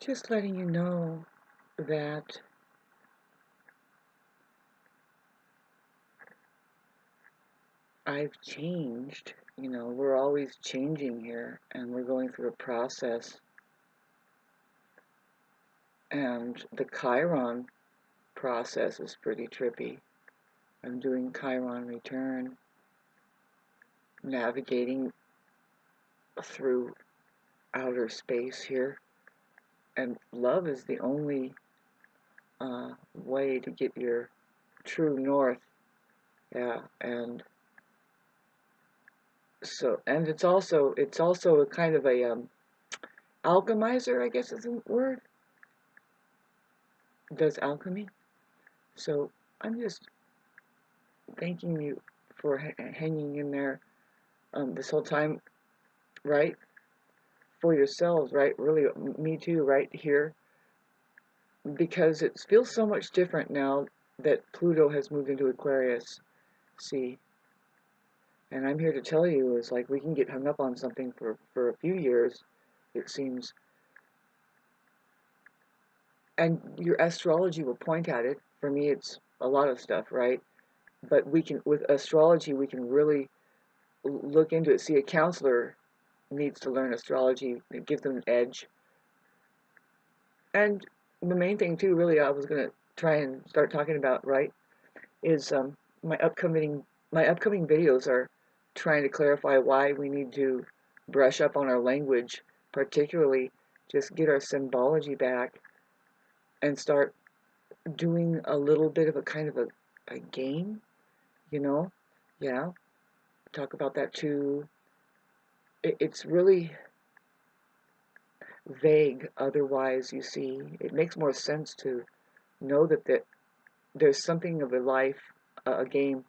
Just letting you know that I've changed. You know, we're always changing here, and we're going through a process. And the Chiron process is pretty trippy. I'm doing Chiron return, navigating through outer space here. And love is the only way to get your true north. Yeah, and so, and it's also a kind of a alchemizer, I guess is the word. Does alchemy. So I'm just thanking you for hanging in there this whole time, right? For yourselves, right? Really, me too, right here, because it feels so much different now that Pluto has moved into Aquarius. See, and I'm here to tell you is like we can get hung up on something for a few years, it seems, and your astrology will point at it. For me, it's a lot of stuff, right? But we can, with astrology, we can really look into it. See, a counselor needs to learn astrology. It gives them an edge. And the main thing too, really, I was gonna try and start talking about, right, is my upcoming my upcoming videos are trying to clarify why we need to brush up on our language, particularly just get our symbology back and start doing a little bit of a kind of a game, you know? Yeah, talk about that too. It's really vague otherwise, you see. It makes more sense to know that there's something of a life, a game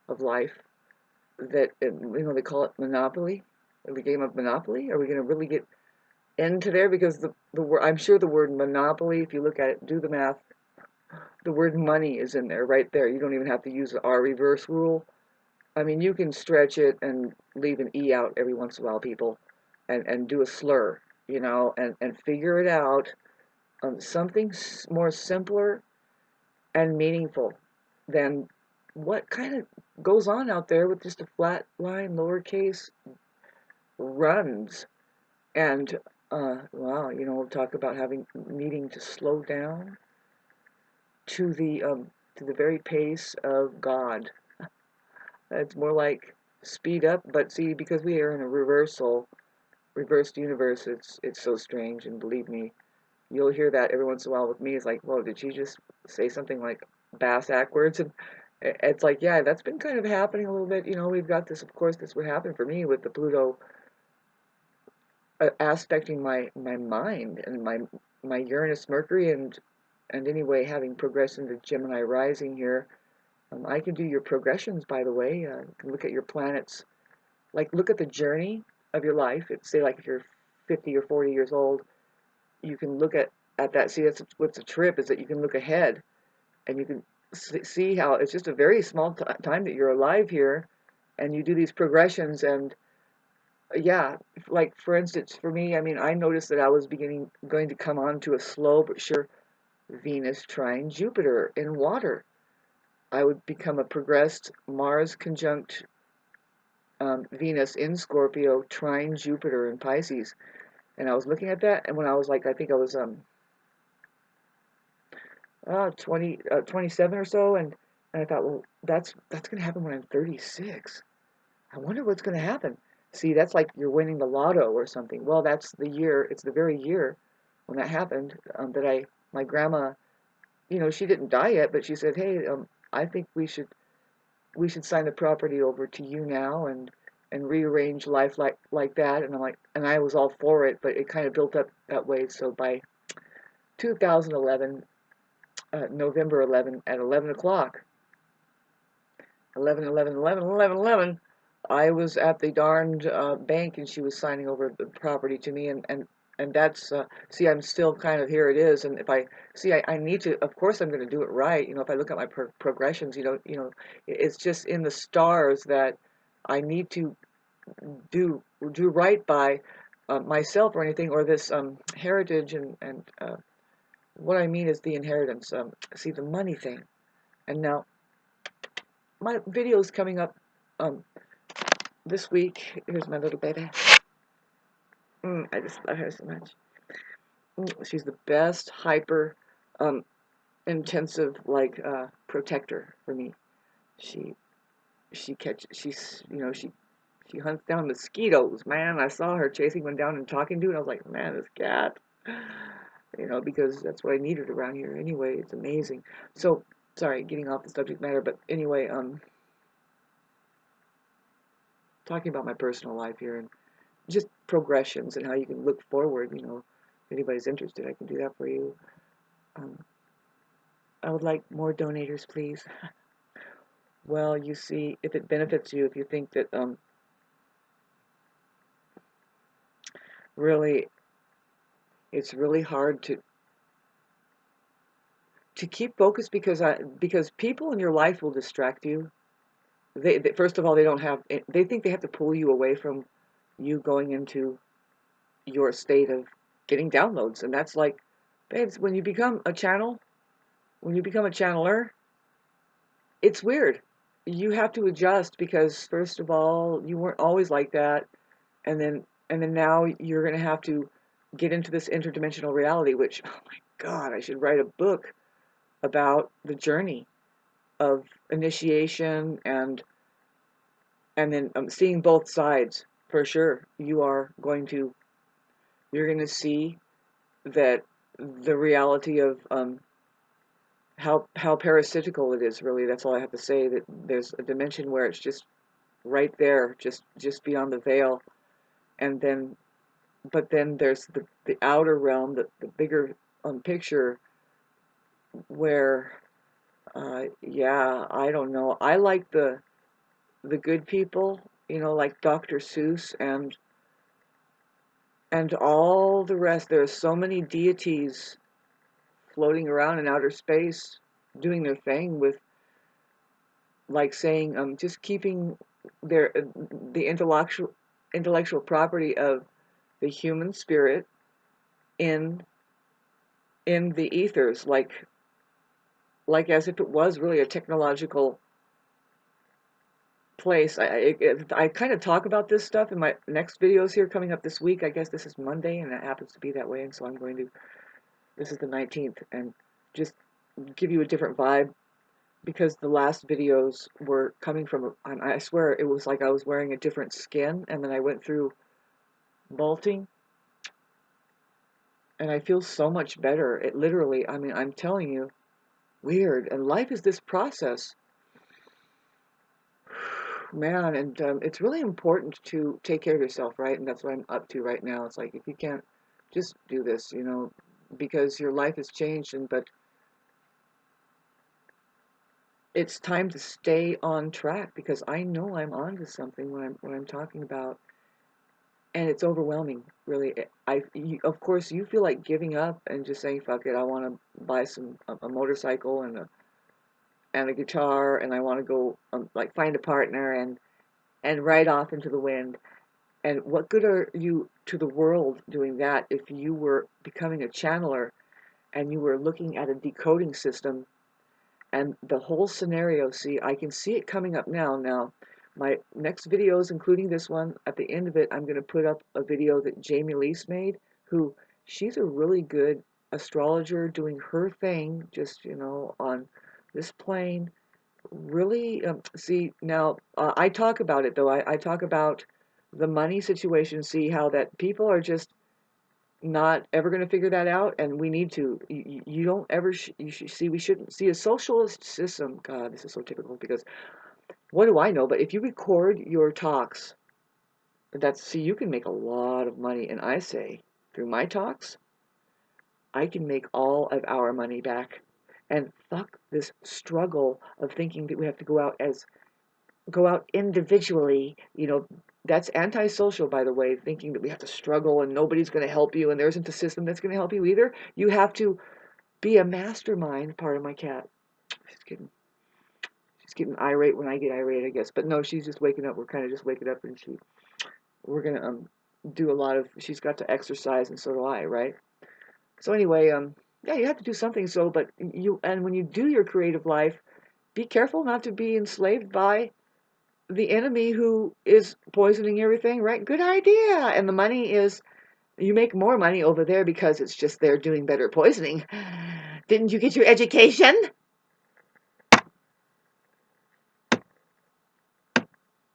of life that, they call it Monopoly, the game of Monopoly. Are we going to really get into there? Because the word, I'm sure the word Monopoly, if you look at it, do the math, the word money is in there, right there. You don't even have to use the R reverse rule. I mean, you can stretch it and leave an E out every once in a while, people, and do a slur, and figure it out. Something more simpler and meaningful than what kind of goes on out there with just a flat line, lowercase runs. And, wow, we'll talk about needing to slow down to the very pace of God. It's more like speed up, but see, because we are in a reversed universe, it's so strange. And believe me, you'll hear that every once in a while with me. It's like, whoa, did she just say something like bass backwards? And it's like, yeah, that's been kind of happening a little bit. We've got this, of course, this would happen for me with the Pluto aspecting my mind and my Uranus Mercury and anyway having progressed into Gemini rising here. I can do your progressions, by the way. You can look at your planets, like look at the journey of your life. It's say like if you're 50 or 40 years old, you can look at that. See, that's what's a trip is that you can look ahead and you can see how it's just a very small time that you're alive here, and you do these progressions. And yeah, like for instance, for me, I mean, I noticed that I was going to come on to a slow but sure Venus trine Jupiter in water. I would become a progressed Mars conjunct Venus in Scorpio trine Jupiter in Pisces. And I was looking at that, and when I was like, I think I was 27 or so, and I thought, well, that's going to happen when I'm 36. I wonder what's going to happen. See, that's like you're winning the lotto or something. Well, that's the year. It's the very year when that happened that my grandma, she didn't die yet, but she said, hey, I think we should sign the property over to you now and rearrange life like that. And I'm like, and I was all for it, but it kind of built up that way. So by 2011, November 11 at 11 o'clock, 11, 11, 11, 11, 11. I was at the darned bank, and she was signing over the property to me, and that's see, I'm still kind of here. It is, and if I see, I need to. Of course, I'm going to do it right. If I look at my progressions, it's just in the stars that I need to do right by. myself or anything, or this heritage, and what I mean is the inheritance. See, the money thing. And now my video is coming up um, this week. Here's my little baby. I just love her so much. She's the best hyper intensive protector for me. She she hunts down mosquitoes, man. I saw her chasing one down and talking to it. I was like, man, this cat. Because that's what I needed around here anyway. It's amazing. So, sorry, getting off the subject matter, but anyway, talking about my personal life here and just progressions and how you can look forward, if anybody's interested, I can do that for you. Um, I would like more donators, please. Well, you see, if it benefits you, if you think that really, it's really hard to keep focused because people in your life will distract you. They first of all, they think they have to pull you away from you going into your state of getting downloads, and that's like, babes, when you become a channeler, it's weird. You have to adjust because first of all, you weren't always like that, and then now you're going to have to get into this interdimensional reality, which, oh my God, I should write a book about the journey of initiation and then seeing both sides for sure. You're going to see that the reality of how parasitical it is. Really, that's all I have to say. That there's a dimension where it's just right there, just beyond the veil, and then but then there's the outer realm, the bigger picture where yeah, I don't know. I like the good people, like Dr. Seuss and all the rest. There's so many deities floating around in outer space doing their thing with like saying just keeping their the intellectual property of the human spirit in in the ethers, like as if it was really a technological place. I kind of talk about this stuff in my next videos here coming up this week. I guess this is Monday and it happens to be that way, and so this is the 19th, and just give you a different vibe because the last videos were coming from, I swear it was like I was wearing a different skin, and then I went through molting, and I feel so much better. It literally, I mean, I'm telling you, weird. And life is this process, man, and it's really important to take care of yourself, right? And that's what I'm up to right now. It's like, if you can't, just do this, because your life has changed, but it's time to stay on track because I know I'm onto something when I'm talking about, and it's overwhelming, really. Of course, you feel like giving up and just saying, "Fuck it, I want to buy a motorcycle and a guitar, and I want to go like find a partner and ride off into the wind." And what good are you to the world doing that if you were becoming a channeler and you were looking at a decoding system and the whole scenario? See, I can see it coming up now. Now, my next videos, including this one, at the end of it, I'm going to put up a video that Jamie Lease made, who, she's a really good astrologer doing her thing, just, on this plane. Really, see, now, I talk about it, though. I talk about the money situation, see how that people are just not ever going to figure that out, and we need to. You don't ever. You should see. We shouldn't see a socialist system. God, this is so typical because what do I know? But if you record your talks, you can make a lot of money. And I say through my talks, I can make all of our money back. And fuck this struggle of thinking that we have to go out individually. That's antisocial, by the way, thinking that we have to struggle and nobody's going to help you and there isn't a system that's going to help you either. You have to be a mastermind. Part of my cat. She's getting she's getting irate when I get irate, I guess. But no, she's just waking up. We're kind of just waking up, and we're gonna do a lot of, she's got to exercise, and so do I, right? So anyway, yeah, you have to do something. So, but and when you do your creative life, be careful not to be enslaved by the enemy who is poisoning everything, right? Good idea. And the money is, you make more money over there because it's just they're doing better poisoning. Didn't you get your education?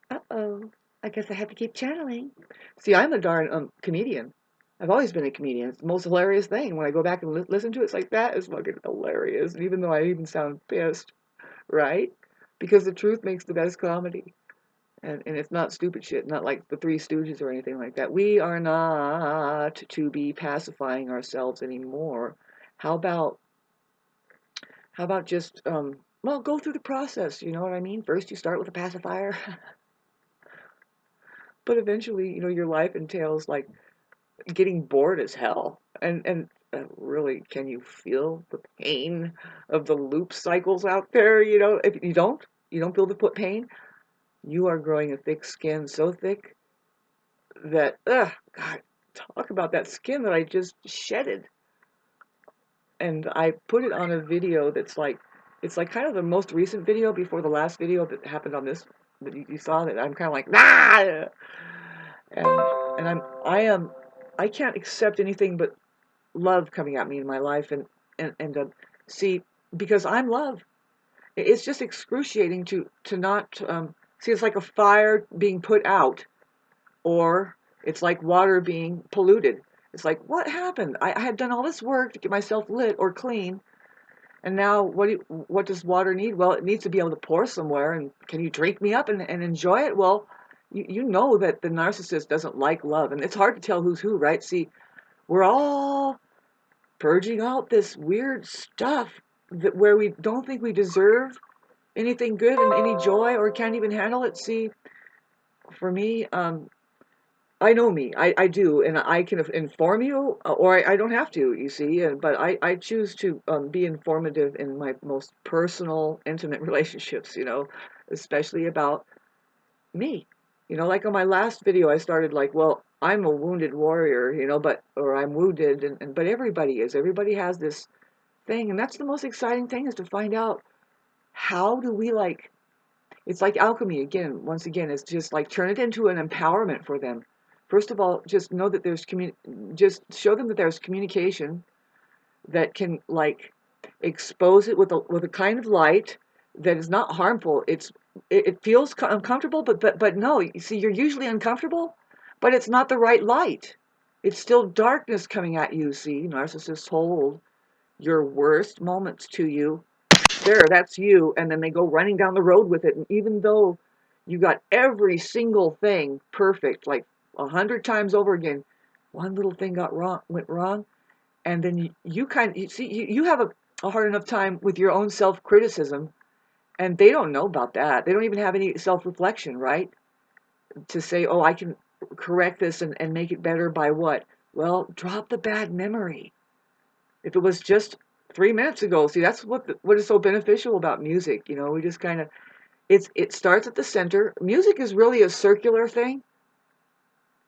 Uh-oh. I guess I have to keep channeling. See, I'm a darn comedian. I've always been a comedian. It's the most hilarious thing. When I go back and listen to it, it's like, that is fucking hilarious. And even though I even sound pissed, right? Because the truth makes the best comedy. And it's not stupid shit, not like the Three Stooges or anything like that. We are not to be pacifying ourselves anymore. How about just well, go through the process, you know what I mean? First you start with a pacifier, but eventually, your life entails like getting bored as hell. And really, can you feel the pain of the loop cycles out there? If you don't feel the pain, you are growing a thick skin, so thick that, God, talk about that skin that I just shedded. And I put it on a video that's like, it's like kind of the most recent video before the last video that happened on this, that you saw, that I'm kind of like, ah! And I can't accept anything but love coming at me in my life. And see, because I'm love. It's just excruciating to not, see, it's like a fire being put out, or it's like water being polluted. It's like, what happened? I had done all this work to get myself lit or clean, and now what does water need? Well, it needs to be able to pour somewhere, and can you drink me up and enjoy it? Well, you know that the narcissist doesn't like love, and it's hard to tell who's who, right? See, we're all purging out this weird stuff that where we don't think we deserve anything good and any joy, or can't even handle it. See, for me, I know me. I do, and I can inform you, or I don't have to, you see. But I choose to be informative in my most personal, intimate relationships, especially about me. Like on my last video, I started like, well, I'm a wounded warrior, or I'm wounded, but everybody is. Everybody has this thing, and that's the most exciting thing, is to find out how do we, like, it's like alchemy again. Once again, it's just like turn it into an empowerment for them. First of all, just know that just show them that there's communication that can, like, expose it with a kind of light that is not harmful. It feels uncomfortable, but no. You see, you're usually uncomfortable, but it's not the right light. It's still darkness coming at you. See, narcissists hold your worst moments to you. There, that's you. And then they go running down the road with it. And even though you got every single thing perfect, like 100 times over again, one little thing went wrong. And then you see, you have a hard enough time with your own self-criticism, and they don't know about that. They don't even have any self-reflection, right? To say, oh, I can correct this and make it better by what? Well, drop the bad memory. If it was just 3 minutes ago, see, that's what is so beneficial about music. We just kind of, it starts at the center. Music is really a circular thing.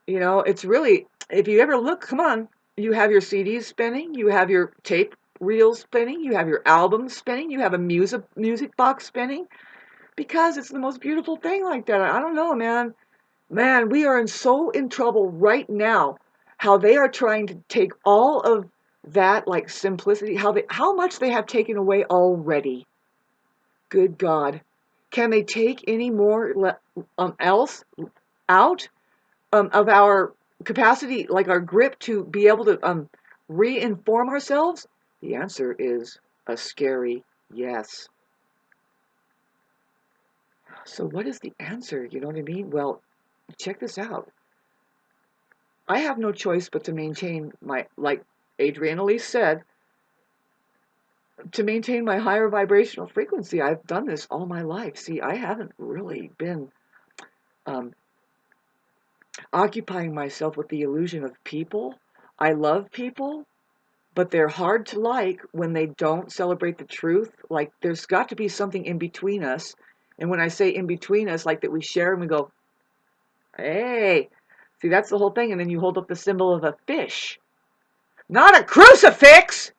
It's really, if you ever look, come on, you have your CDs spinning, you have your tape reels spinning, you have your albums spinning, you have a music box spinning, because it's the most beautiful thing like that. I don't know, man. Man, we are so in trouble right now. How they are trying to take all of that, like, simplicity, how much they have taken away already. Good God. Can they take any more else out of our capacity, like our grip to be able to re-inform ourselves? The answer is a scary yes. So what is the answer? You know what I mean? Well, check this out. I have no choice but to maintain my, like Adrienne Elise said, to maintain my higher vibrational frequency. I've done this all my life. See, I haven't really been um, occupying myself with the illusion of people. I love people, but they're hard to like when they don't celebrate the truth. Like, there's got to be something in between us. And when I say in between us, like that we share and we go, hey, See, that's the whole thing. And then you hold up the symbol of a fish, not a crucifix.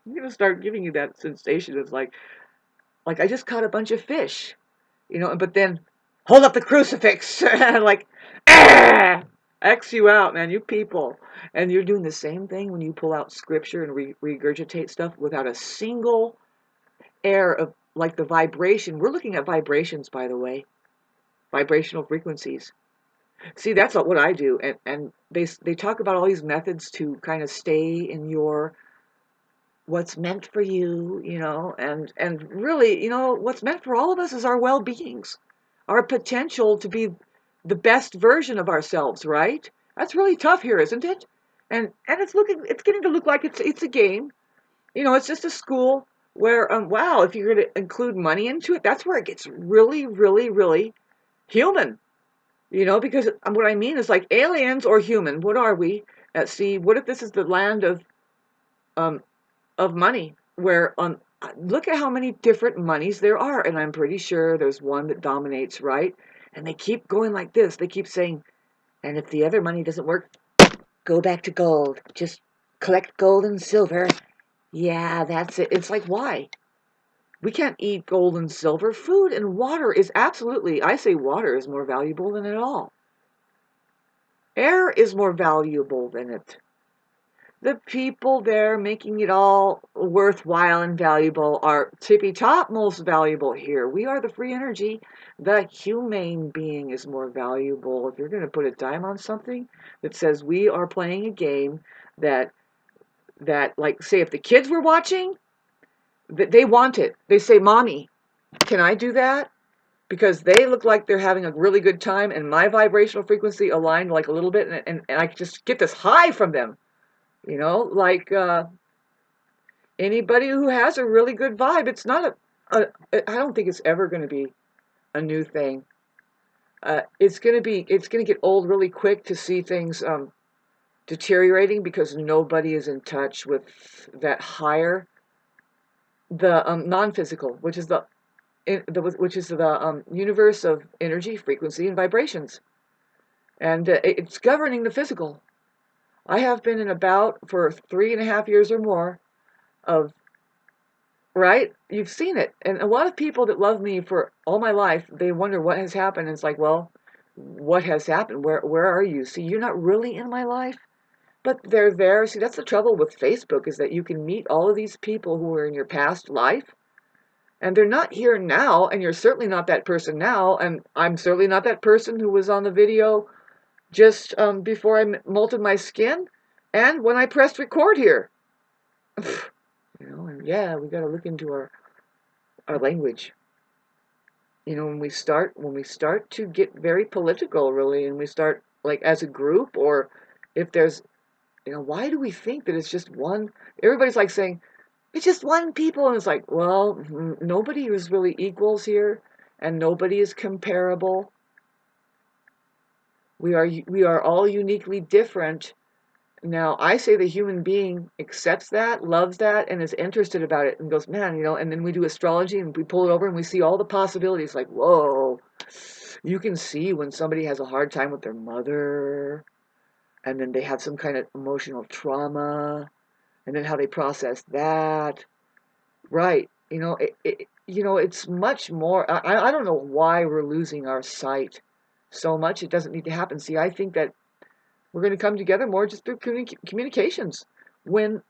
I'm gonna start giving you that sensation of like I just caught a bunch of fish, but then hold up the crucifix, like, ah, X you out, man, you people. And you're doing the same thing when you pull out scripture and regurgitate stuff without a single air of like the vibration. We're looking at vibrations, by the way, vibrational frequencies. See, that's what I do, and they talk about all these methods to kind of stay in your what's meant for you, and really, what's meant for all of us is our well-beings, our potential to be the best version of ourselves, right? That's really tough here, isn't it? And it's getting to look like it's a game. It's just a school where wow, if you're going to include money into it, that's where it gets really, really, really human. Because what I mean is like aliens or human. What are we? See, what if this is the land um of money, where look at how many different monies there are, and I'm pretty sure there's one that dominates, right? And they keep going like this. They keep saying, and if the other money doesn't work, go back to gold. Just collect gold and silver. Yeah, that's it. It's like, why? We can't eat gold and silver. Food and water is absolutely, I say water is more valuable than it all. Air is more valuable than it. The people there making it all worthwhile and valuable are tippy top most valuable here. We are the free energy. The humane being is more valuable. If you're going to put a dime on something that says we are playing a game that like, say, if the kids were watching, they want it. They say, "Mommy, can I do that?" Because they look like they're having a really good time, and my vibrational frequency aligned like a little bit, and I just get this high from them. Like anybody who has a really good vibe, it's not I don't think it's ever going to be a new thing. It's going to get old really quick to see things deteriorating because nobody is in touch with that higher, the non-physical, which is the universe of energy, frequency, and vibrations, and it's governing the physical. I have been in a bout for 3.5 years or more of, right? You've seen it. And a lot of people that love me for all my life, they wonder what has happened. And it's like, well, what has happened? Where are you? See, you're not really in my life, but they're there. See, that's the trouble with Facebook, is that you can meet all of these people who were in your past life, and they're not here now, and you're certainly not that person now, and I'm certainly not that person who was on the video just before I molted my skin and when I pressed record here. And yeah, we got to look into our language. When we start to get very political, really, and we start like as a group, or if there's, why do we think that it's just one? Everybody's like saying it's just one people, and it's like, well, nobody is really equals here, and nobody is comparable. We are all uniquely different. Now, I say the human being accepts that, loves that, and is interested about it, and goes, man, and then we do astrology, and we pull it over, and we see all the possibilities, like, whoa, you can see when somebody has a hard time with their mother, and then they have some kind of emotional trauma, and then how they process that, right? It's much more, I don't know why we're losing our sight so much. It doesn't need to happen. See, I think that we're going to come together more just through communications. When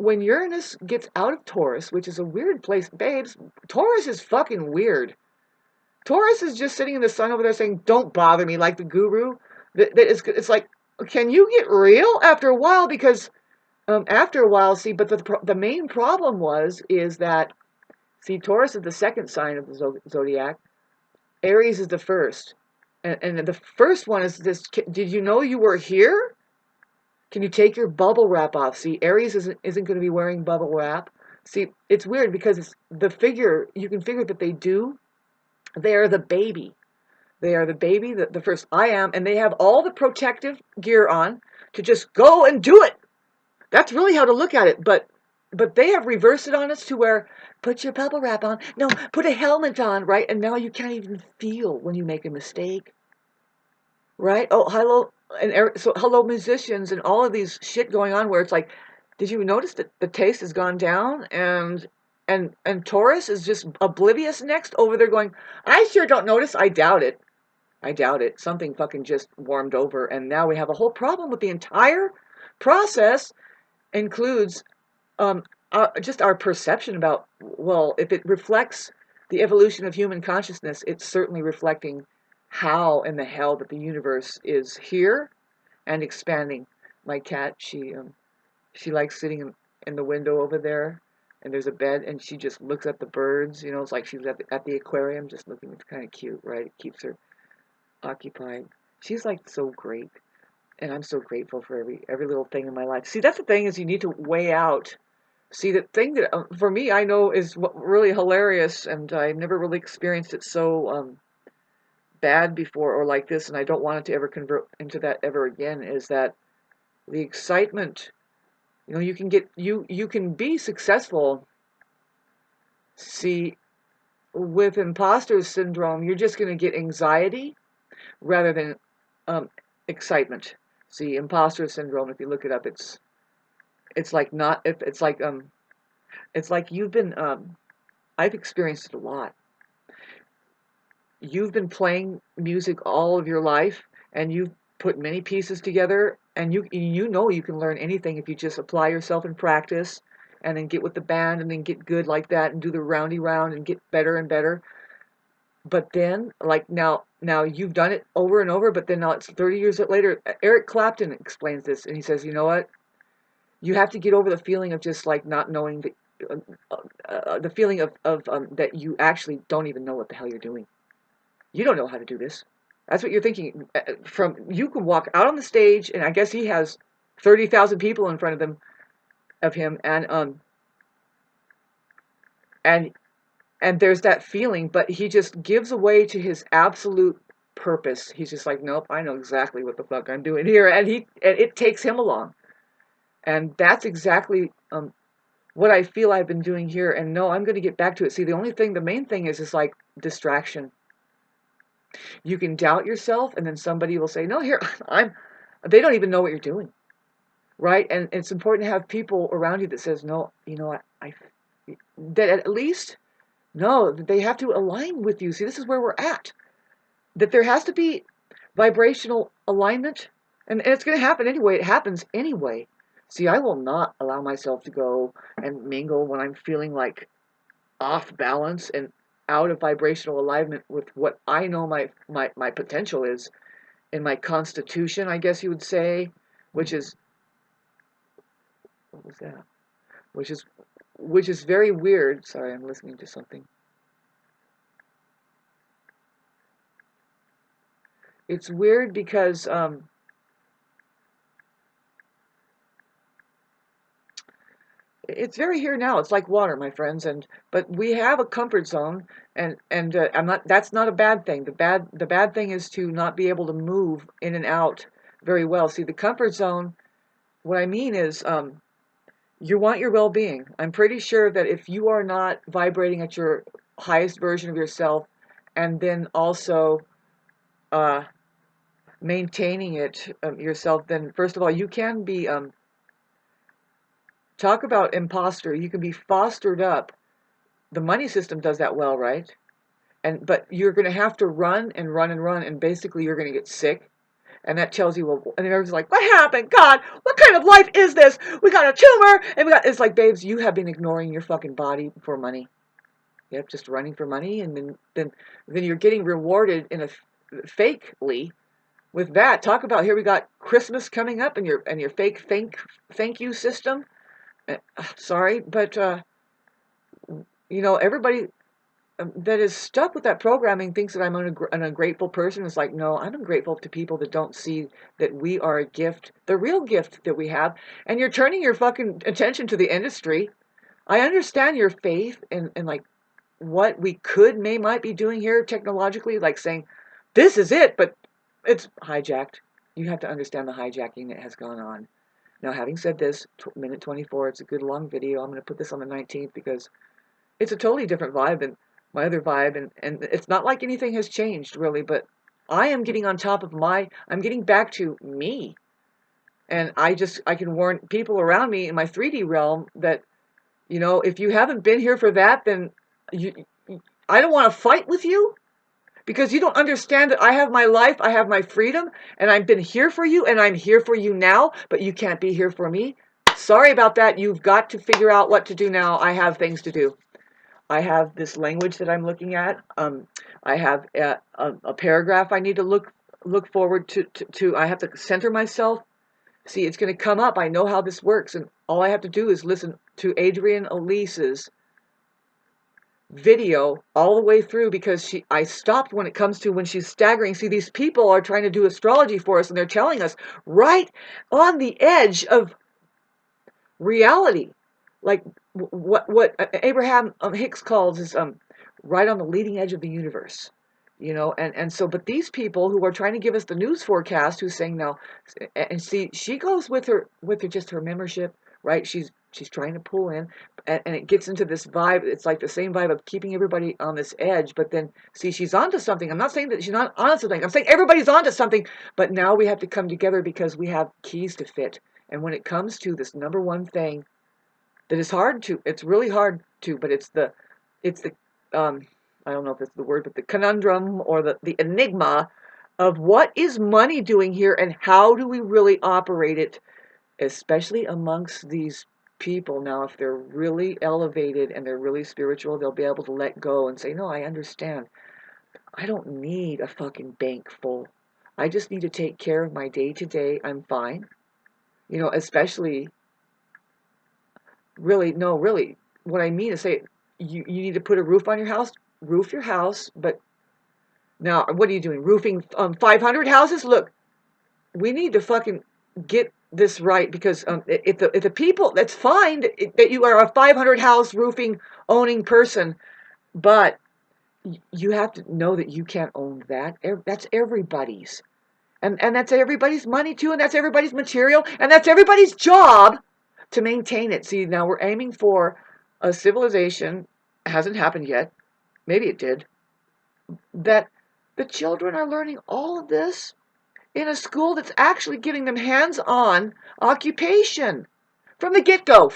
Uranus gets out of Taurus, which is a weird place, babes, Taurus is fucking weird. Taurus is just sitting in the sun over there saying, "Don't bother me," like the guru. It's like, can you get real after a while? Because after a while, see, but the main problem is that, see, Taurus is the second sign of the zodiac. Aries is the first. And the first one is this: did you know you were here? Can you take your bubble wrap off? See, Aries isn't going to be wearing bubble wrap. See, it's weird because you can figure that they do. They are the baby. They are the baby, the first I am, and they have all the protective gear on to just go and do it. That's really how to look at it. But they have reversed it on us to where, put your bubble wrap on. No, put a helmet on, right? And now you can't even feel when you make a mistake. right? Oh, hello, and so hello musicians and all of these shit going on where it's like, did you notice that the taste has gone down and Taurus is just oblivious next over there going, I sure don't notice. I doubt it. I doubt it. Something fucking just warmed over, and now we have a whole problem with the entire process. Includes um, just our perception about, well, if it reflects the evolution of human consciousness, it's certainly reflecting how in the hell that the universe is here and expanding. My cat, she likes sitting in the window over there, and there's a bed, and she just looks at the birds. You know, it's like she's at the aquarium, just looking. It's kind of cute, right? It keeps her occupied. She's like so great, and I'm so grateful for every little thing in my life. See, that's the thing, is you need to weigh out. See, the thing that for me I know is what really hilarious, and I never really experienced it so bad before or like this, and I don't want it to ever convert into that ever again. Is that the excitement? You know, you can be successful. See, with imposter syndrome, you're just going to get anxiety rather than um, excitement. See, imposter syndrome, if you look it up, it's like not if it's like you've been I've experienced it a lot. You've been playing music all of your life, and you've put many pieces together, and you know you can learn anything if you just apply yourself and practice, and then get with the band and then get good like that and do the roundy round and get better and better. But then, like now you've done it over and over, but then now it's 30 years later. Eric Clapton explains this, and he says, you know what? You have to get over the feeling of just like not knowing the feeling of that you actually don't even know what the hell you're doing. You don't know how to do this. That's what you're thinking. From you can walk out on the stage, and I guess he has 30,000 people in front of him, and and there's that feeling, but he just gives away to his absolute purpose. He's just like, nope, I know exactly what the fuck I'm doing here, and it takes him along, and that's exactly what I feel I've been doing here. And no, I'm going to get back to it. See, the main thing is like distraction. You can doubt yourself, and then somebody will say, no, here, they don't even know what you're doing, right? And it's important to have people around you that says, no, you know, that at least, no, they have to align with you. See, this is where we're at. That there has to be vibrational alignment, and it's going to happen anyway. It happens anyway. See, I will not allow myself to go and mingle when I'm feeling like off balance and out of vibrational alignment with what I know my potential is in my constitution, I guess you would say, which is, what was that? Which is which is very weird. Sorry, I'm listening to something. It's weird because it's very here now. It's like water, my friends, and but we have a comfort zone, and I'm not. That's not a bad thing. The bad thing is to not be able to move in and out very well. See, the comfort zone. What I mean is, you want your well-being. I'm pretty sure that if you are not vibrating at your highest version of yourself, and then also uh, maintaining it yourself, then first of all, you can be talk about imposter. You can be fostered up. The money system does that well, right? And but you're going to have to run and run and run, and basically you're going to get sick. And that tells you, well, and everyone's like, what happened? God, what kind of life is this? We got a tumor, and we got. It's like, babes, you have been ignoring your fucking body for money. Yep, just running for money, and then you're getting rewarded in a fakely with that. Talk about, here we got Christmas coming up, and your fake thank you system. Sorry, but you know, everybody that is stuck with that programming thinks that I'm an ungrateful person. It's like, no, I'm ungrateful to people that don't see that we are a gift, the real gift that we have, and you're turning your fucking attention to the industry. I understand your faith in like what we might be doing here technologically, like saying, this is it, but it's hijacked. You have to understand the hijacking that has gone on. Now, having said this, minute 24, it's a good long video. I'm going to put this on the 19th because it's a totally different vibe than my other vibe, and it's not like anything has changed really, but I am getting on top of I'm getting back to me. And I can warn people around me in my 3D realm that, if you haven't been here for that, then you, I don't want to fight with you because you don't understand that I have my life, I have my freedom, and I've been here for you, and I'm here for you now, but you can't be here for me. Sorry about that. You've got to figure out what to do now. I have things to do. I have this language that I'm looking at. I have a paragraph I need to look forward to. I have to center myself. See, it's going to come up. I know how this works, and all I have to do is listen to Adrienne Elise's video all the way through because I stopped when she's staggering. See, these people are trying to do astrology for us, and they're telling us right on the edge of reality, like what Abraham Hicks calls is right on the leading edge of the universe, and so, but these people who are trying to give us the news forecast, who's saying now, and see, she goes with her just her membership, right? She's trying to pull in, and it gets into this vibe. It's like the same vibe of keeping everybody on this edge, but then see, she's onto something. I'm not saying that she's not onto something. I'm saying everybody's onto something, but now we have to come together because we have keys to fit. And when it comes to this number one thing that is it's really hard to, but it's the, I don't know if it's the word, but the conundrum or the enigma of what is money doing here and how do we really operate it, especially amongst these people. Now, if they're really elevated and they're really spiritual, they'll be able to let go and say, no, I understand. I don't need a fucking bank full. I just need to take care of my day to day. I'm fine. Especially, really, no, really, what I mean is say, you need to put a roof on your house, roof your house, but now, what are you doing? Roofing 500 houses? Look, we need to fucking get this right because if the people, that's fine that you are a 500 house roofing owning person, but you have to know that you can't own that. That's everybody's. And that's everybody's money too, and that's everybody's material, and that's everybody's job to maintain it. See, now we're aiming for a civilization, hasn't happened yet, maybe it did, that the children are learning all of this in a school that's actually giving them hands-on occupation from the get-go,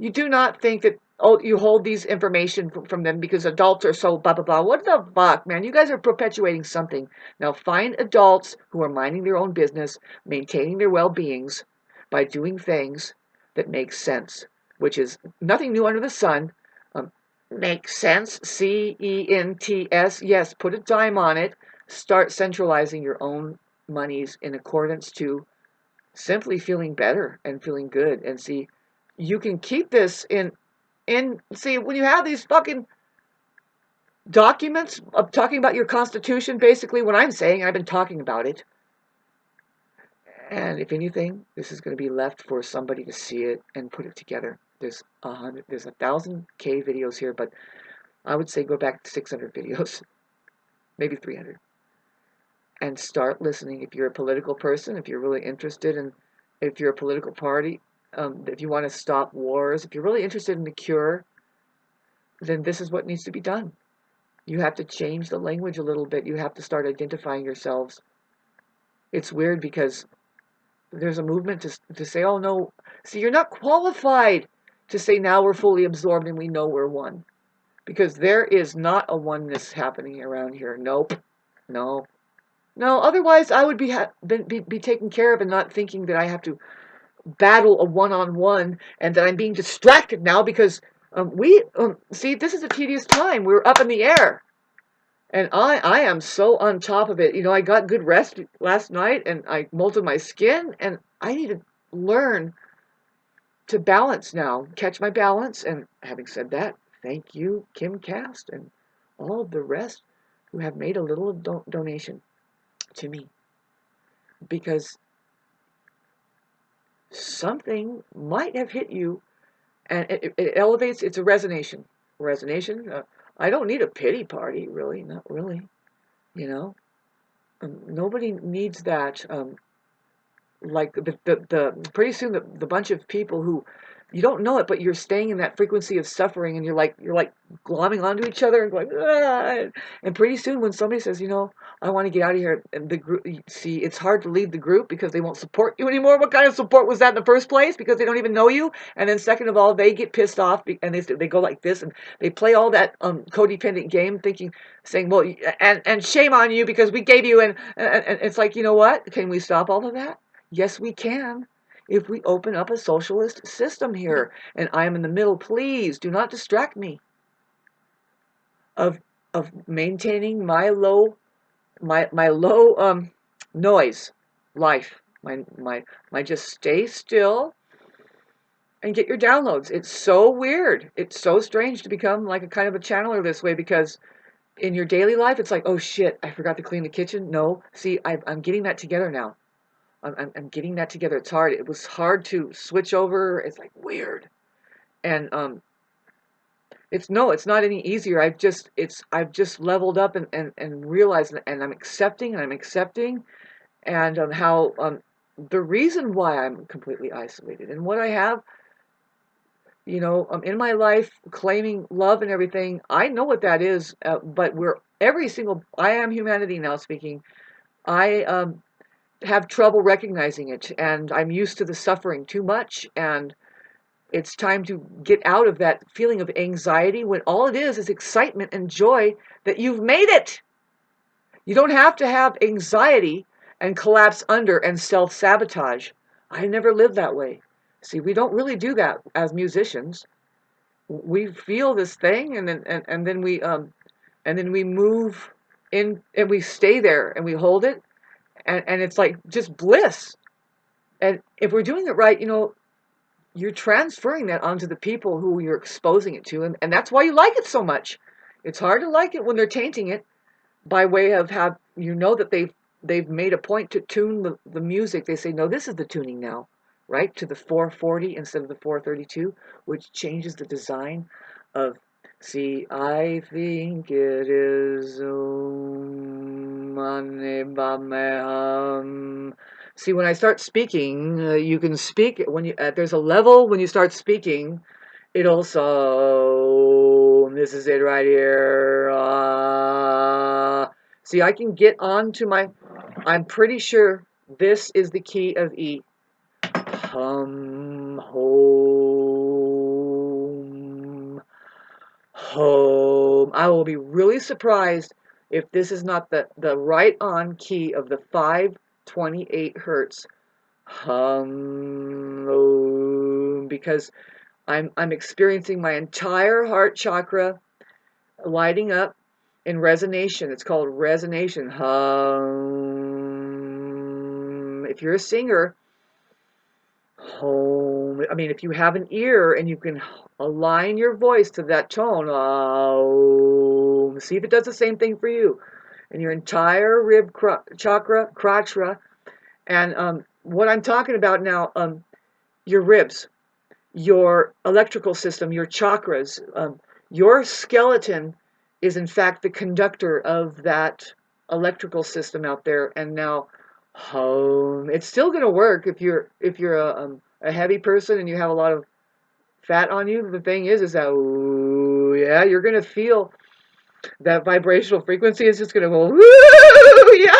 You do not think that, oh, you hold these information from them because adults are so blah, blah, blah. What the fuck, man? You guys are perpetuating something. Now find adults who are minding their own business, maintaining their well-beings by doing things that make sense, which is nothing new under the sun. Makes sense, CENTS. Yes, put a dime on it. Start centralizing your own monies in accordance to simply feeling better and feeling good. And see, you can keep this see, when you have these fucking documents of talking about your constitution, basically what I'm saying, I've been talking about it. And if anything, this is going to be left for somebody to see it and put it together. There's 1,000K videos here, but I would say go back to 600 videos, maybe 300, and start listening. If you're a political person, if you're really interested in, if you're a political party, if you want to stop wars, if you're really interested in the cure, then this is what needs to be done. You have to change the language a little bit. You have to start identifying yourselves. It's weird because there's a movement to say, oh no, see, you're not qualified to say now we're fully absorbed and we know we're one. Because there is not a oneness happening around here. Nope. No. No, otherwise I would be taken care of and not thinking that I have to battle a one-on-one and that I'm being distracted now because see, this is a tedious time. We're up in the air. And I am so on top of it. I got good rest last night and I molded my skin and I need to learn to balance now, catch my balance. And having said that, thank you, Kim Cast, and all of the rest who have made a little donation to me. Because something might have hit you, and it elevates, it's a resonation. I don't need a pity party, really, not really. Nobody needs that. Like the pretty soon the bunch of people who You don't know it, but you're staying in that frequency of suffering, and you're like glomming onto each other and going, ah! And pretty soon, when somebody says, I want to get out of here, and the group, see, it's hard to leave the group because they won't support you anymore. What kind of support was that in the first place? Because they don't even know you. And then second of all, they get pissed off, and they go like this, and they play all that codependent game, saying, well, and shame on you because we gave you, and it's like, you know what? Can we stop all of that? Yes, we can. If we open up a socialist system here, and I am in the middle, please do not distract me of maintaining my low noise life. My just stay still and get your downloads. It's so weird. It's so strange to become like a kind of a channeler this way, because in your daily life it's like, oh shit, I forgot to clean the kitchen. No, see, I'm getting that together now. I'm getting that together. It's hard. It was hard to switch over. It's like weird. And it's not any easier. I've just leveled up and realized, and I'm accepting and how the reason why I'm completely isolated and what I have, in my life, claiming love and everything. I know what that is, but I am humanity now speaking. I have trouble recognizing it, and I'm used to the suffering too much, and it's time to get out of that feeling of anxiety when all it is excitement and joy that you've made it. You don't have to have anxiety and collapse under and self-sabotage. I never lived that way. See, we don't really do that as musicians. We feel this thing, and then we move in, and we stay there and we hold it, and it's like just bliss. And if we're doing it right, you're transferring that onto the people who you're exposing it to, and that's why you like it so much. It's hard to like it when they're tainting it by way of that they've made a point to tune the music. They say, no, this is the tuning now, right, to the 440 instead of the 432, which changes the design of. See, I think it is See, when I start speaking, you can speak when there's a level when you start speaking. It also, this is it right here. See, I can get on to I'm pretty sure this is the key of E. Home, home. I will be really surprised if this is not the right on key of the 528 hertz. Hum, because I'm experiencing my entire heart chakra lighting up in resonation. It's called resonation. Hum. If you're a singer, home. I mean, if you have an ear and you can align your voice to that tone, see if it does the same thing for you. And your entire rib chakra, krachra, and what I'm talking about now, your ribs, your electrical system, your chakras, your skeleton is in fact the conductor of that electrical system out there. And now, it's still going to work if you're a heavy person and you have a lot of fat on you. The thing is that yeah, you're going to feel that vibrational frequency is just going to go, woo, yeah,